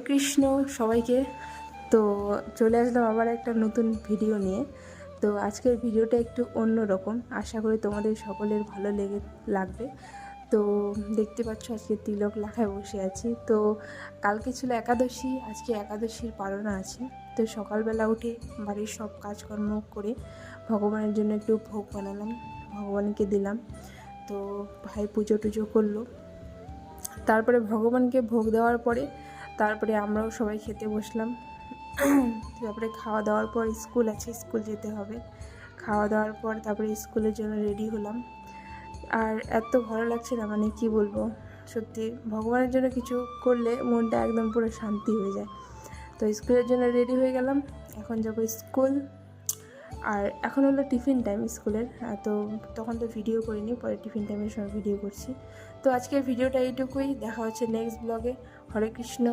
কৃষ্ণ সবাইকে। তো চলে আসলাম আবার একটা নতুন ভিডিও নিয়ে। তো আজকের ভিডিওটা একটু অন্য রকম, আশা করি তোমাদের সকলের ভালো লাগবে। তো দেখতে পাচ্ছ আজকে তিলক লাখায় বসে আছি। তো কালকে ছিল একাদশী, আজকে একাদশীর পালনা আছে। তো সকালবেলা উঠে বাড়ির সব কাজকর্ম করে ভগবানের জন্য একটু ভোগ বানালাম, ভগবানকে দিলাম। তো ভাই পুজো টুজো করলো। তারপরে ভগবানকে ভোগ দেওয়ার পরে তারপরে আমরাও সবাই খেতে বসলাম। তারপরে খাওয়া দাওয়ার পর স্কুল আছে, স্কুল যেতে হবে। খাওয়া দাওয়ার পর তারপরে স্কুলের জন্য রেডি হলাম। আর এত ভালো লাগছে না, মানে কি বলবো, সত্যি ভগবানের জন্য কিছু করলে মনটা একদম পুরো শান্তি হয়ে যায়। তো স্কুলের জন্য রেডি হয়ে গেলাম, এখন যাবো স্কুল। আর এখন হলো টিফিন টাইম স্কুলের, তো তখন তো ভিডিও করিনি, পরে টিফিন টাইমের সময় ভিডিও করছি। তো আজকের ভিডিওটা এইটুকুই, দেখা হচ্ছে নেক্সট ব্লগে। হরে কৃষ্ণ।